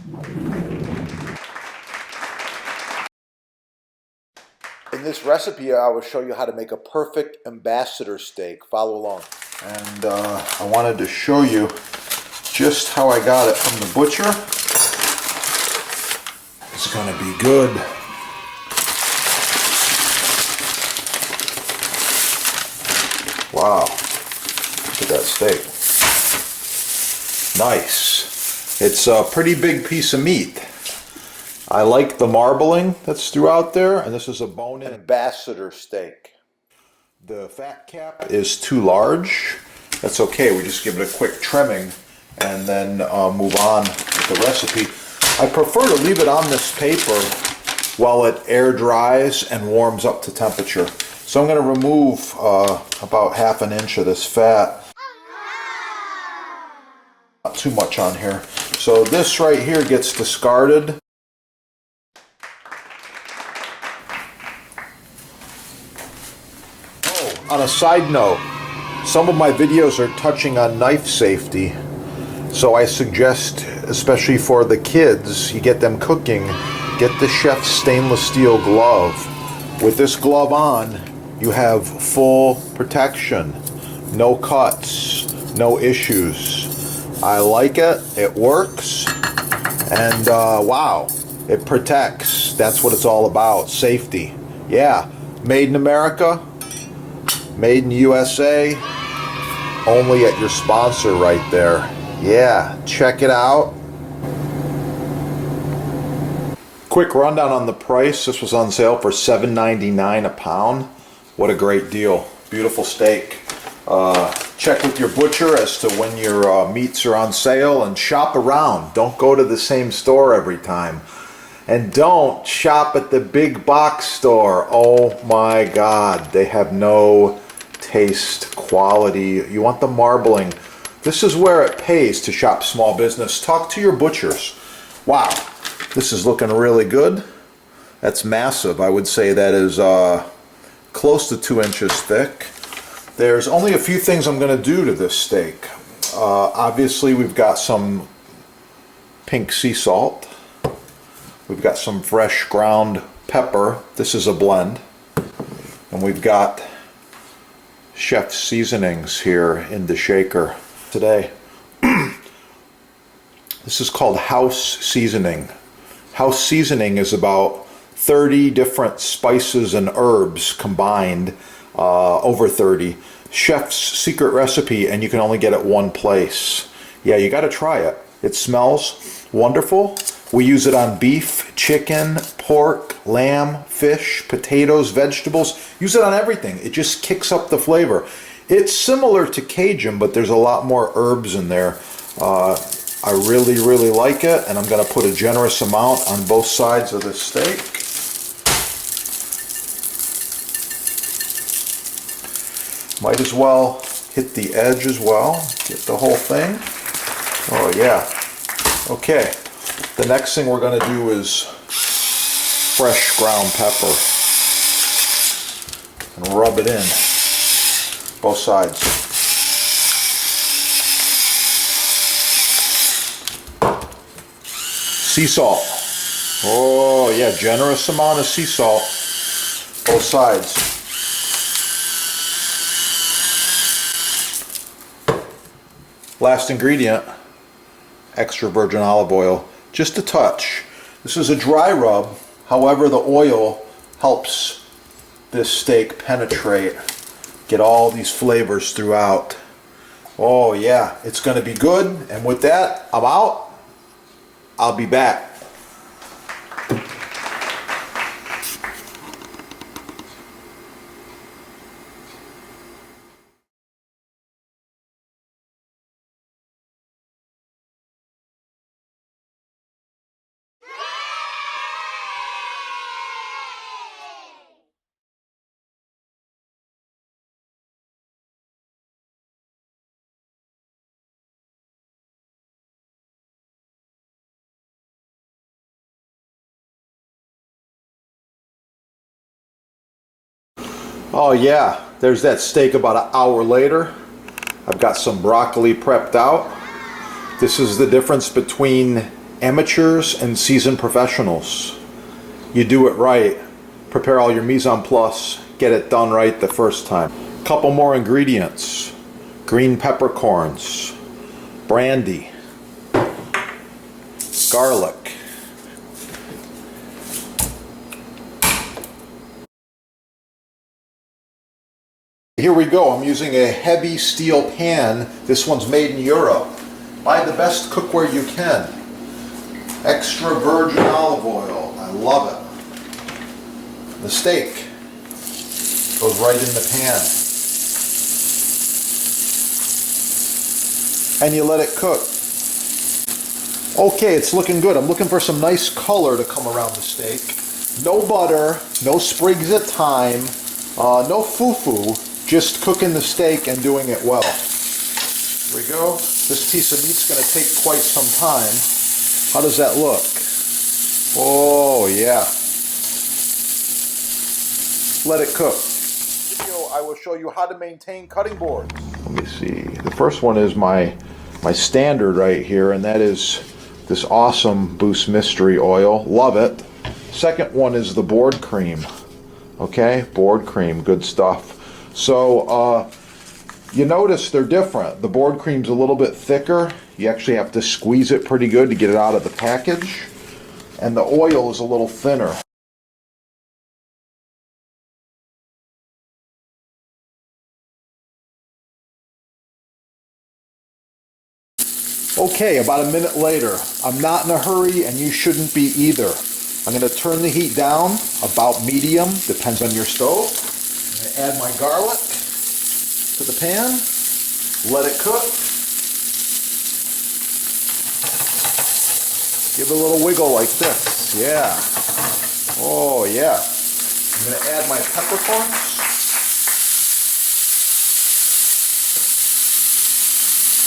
In this recipe, I will show you how to make a perfect ambassador steak. Follow along. And I wanted to show you just how I got it from the butcher. It's going to be good. Wow, look at that steak. Nice. It's a pretty big piece of meat. I like the marbling that's throughout there, and this is a bone-in ambassador steak. The fat cap is too large. That's okay, we just give it a quick trimming and then move on with the recipe. I prefer to leave it on this paper while it air dries and warms up to temperature. So I'm going to remove about 1/2 inch of this fat. Not too much on here. So this right here gets discarded. On a side note, some of my videos are touching on knife safety, so I suggest, especially for the kids, you get them cooking, get the chef's stainless steel glove. With this glove on, you have full protection, no cuts, no issues. I like it, it works, and wow, it protects. That's what it's all about, safety. Yeah, made in America. Made in USA, only at your sponsor right there. Yeah, check it out. Quick rundown on the price. This was on sale for $7.99 a pound. What a great deal. Beautiful steak. Check with your butcher as to when your meats are on sale and shop around. Don't go to the same store every time. And don't shop at the big box store. Oh my God, they have no taste, quality. You want the marbling. This is where it pays to shop small business. Talk to your butchers. Wow, this is looking really good. That's massive. I would say that is close to 2 inches thick. There's only a few things I'm going to do to this steak. Obviously, we've got some pink sea salt. We've got some fresh ground pepper. This is a blend. And we've got chef's seasonings here in the shaker today. This is called house seasoning. House seasoning is about 30 different spices and herbs combined, over 30. Chef's secret recipe, and you can only get it one place. Yeah, you got to try it. It smells wonderful. We use it on beef, chicken, pork, lamb, fish, potatoes, vegetables. Use it on everything. It just kicks up the flavor. It's similar to Cajun, but there's a lot more herbs in there. I really, really like it, and I'm going to put a generous amount on both sides of the steak. Might as well hit the edge as well. Get the whole thing. Oh yeah. Okay. The next thing we're going to do is fresh ground pepper and rub it in both sides. Sea salt. Oh yeah, generous amount of sea salt both sides. Last ingredient, extra virgin olive oil. Just a touch. This is a dry rub, however the oil helps this steak penetrate, get all these flavors throughout. Oh yeah, it's going to be good, and with that, I'm out. I'll be back. Oh yeah, there's that steak about an hour later. I've got some broccoli prepped out. This is the difference between Amateurs and seasoned professionals. You do it right. Prepare all your mise en place. Get it done right the first time. Couple more ingredients. Green peppercorns, brandy, garlic, here we go. I'm using a heavy steel pan. This one's made in Europe. Buy the best cookware you can. Extra virgin olive oil. I love it. The steak goes right in the pan. And you let it cook. Okay, it's looking good. I'm looking for some nice color to come around the steak. No butter, no sprigs of thyme, no foo-foo. Just cooking the steak and doing it well. Here we go. This piece of meat's going to take quite some time. How does that look? Oh, yeah. Let it cook. I will show you how to maintain cutting boards. Let me see. The first one is my standard right here, and that is this awesome Boost Mystery Oil. Love it. Second one is the board cream. Okay, board cream, good stuff. So you notice they're different. The board cream's a little bit thicker. You actually have to squeeze it pretty good to get it out of the package. And the oil is a little thinner. Okay, about a minute later. I'm not in a hurry, and you shouldn't be either. I'm going to turn the heat down, about medium, depends on your stove. I'm going to add my garlic to the pan, let it cook. Give it a little wiggle like this. Yeah. Oh, yeah. I'm going to add my peppercorns.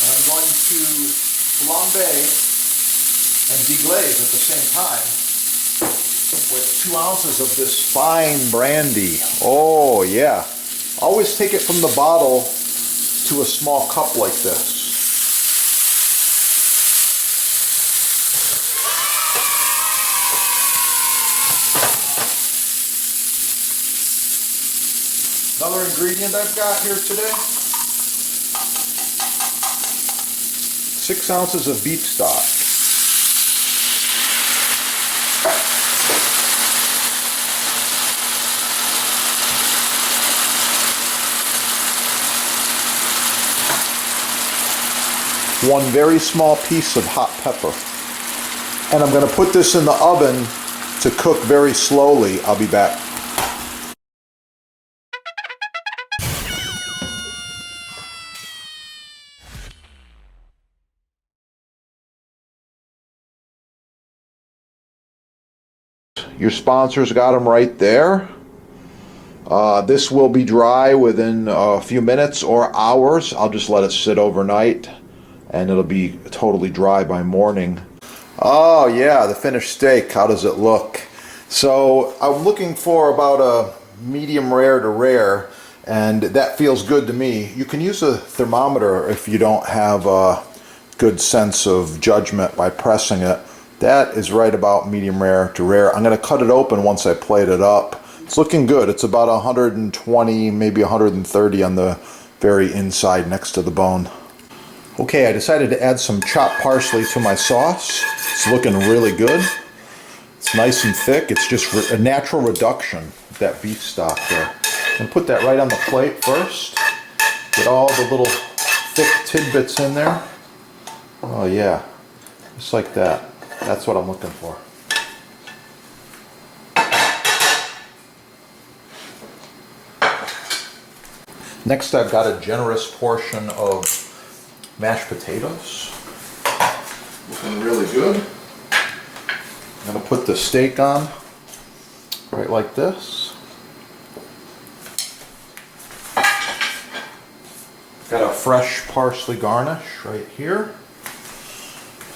And I'm going to flambe and deglaze at the same time with 2 ounces of this fine brandy. Oh yeah. Always take it from the bottle to a small cup like this. Another ingredient I've got here today. 6 ounces of beef stock. One very small piece of hot pepper. And I'm going to put this in the oven to cook very slowly. I'll be back. Your sponsors got them right there. This will be dry within a few minutes or hours. I'll just let it sit overnight and it'll be totally dry by morning. Oh yeah, the finished steak. How does it look? So I'm looking for about a medium rare to rare, and that feels good to me. You can use a thermometer if you don't have a good sense of judgment by pressing it. That is right about medium rare to rare. I'm going to cut it open once I plate it up. It's looking good. It's about 120, maybe 130 on the very inside next to the bone. Okay, I decided to add some chopped parsley to my sauce. It's looking really good. It's nice and thick. It's just a natural reduction of that beef stock there. And put that right on the plate first. Get all the little thick tidbits in there. Oh yeah, just like that. That's what I'm looking for. Next, I've got a generous portion of mashed potatoes. Looking really good. I'm going to put the steak on right like this. Got a fresh parsley garnish right here.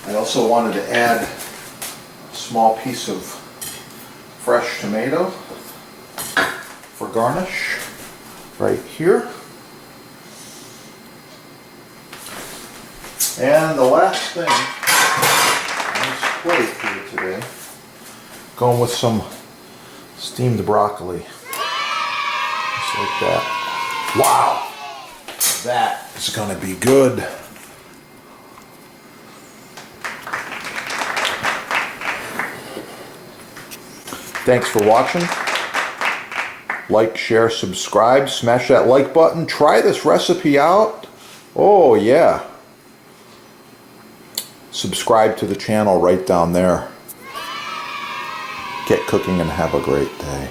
I also wanted to add a small piece of fresh tomato for garnish right here. And the last thing, nice plate here today. Going with some steamed broccoli. Just like that. Wow! That is gonna be good. Thanks for watching. Like, share, subscribe, smash that like button. Try this recipe out. Oh yeah. Subscribe to the channel right down there. Get cooking and have a great day.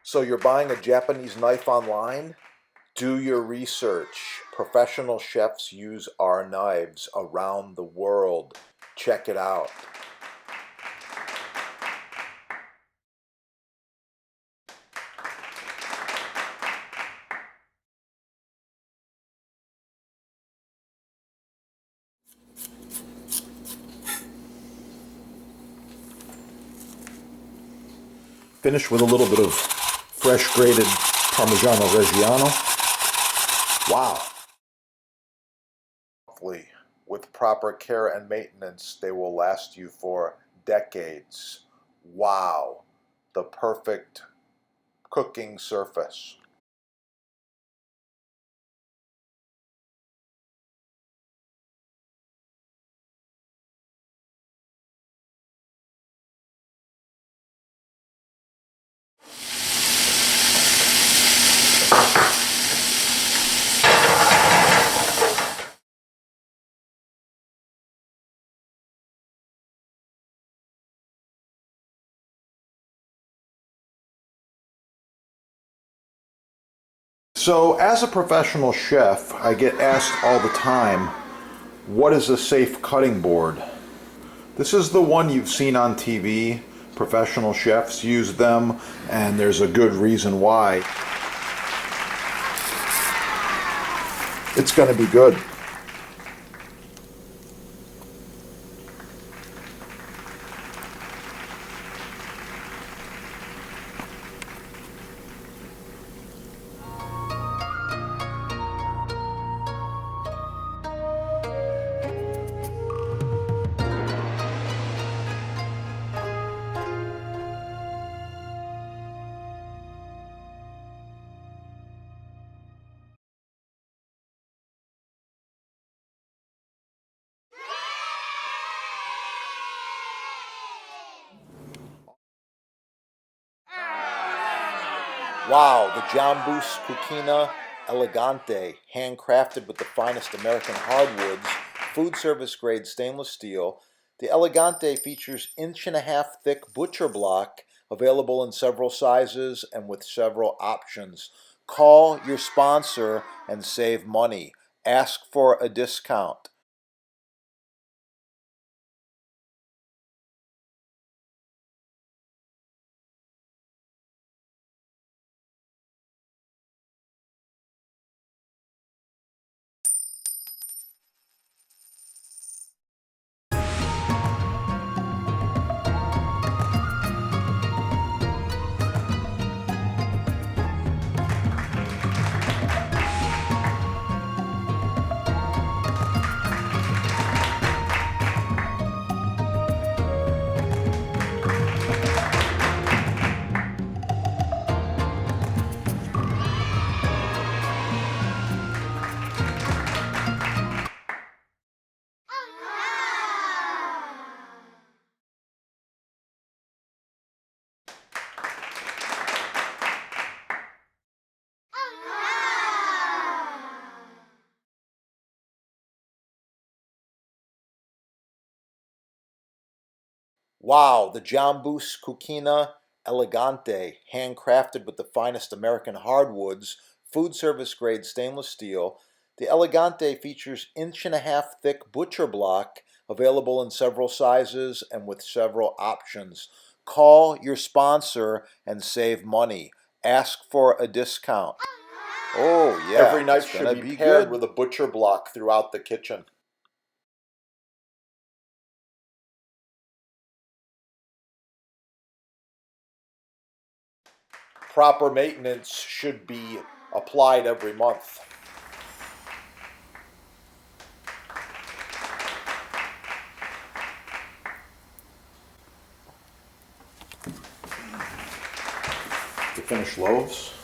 So you're buying a Japanese knife online? Do your research. Professional chefs use our knives around the world. Check it out. Finish with a little bit of fresh grated Parmigiano Reggiano. Wow. With proper care and maintenance, they will last you for decades. Wow. The perfect cooking surface. So as a professional chef, I get asked all the time, what is a safe cutting board? This is the one you've seen on TV. Professional chefs use them, and there's a good reason why. It's going to be good. Wow, the Jambus Cucina Elegante, handcrafted with the finest American hardwoods, food service grade stainless steel. The Elegante features 1.5-inch thick butcher block, available in several sizes and with several options. Call your sponsor and save money. Ask for a discount. Wow, the Jambus Cucina Elegante, handcrafted with the finest American hardwoods, food service grade stainless steel. The Elegante features 1.5-inch thick butcher block, available in several sizes and with several options. Call your sponsor and save money. Ask for a discount. Oh yeah, every knife should be paired with a butcher block throughout the kitchen. Proper maintenance should be applied every month. To finish loaves.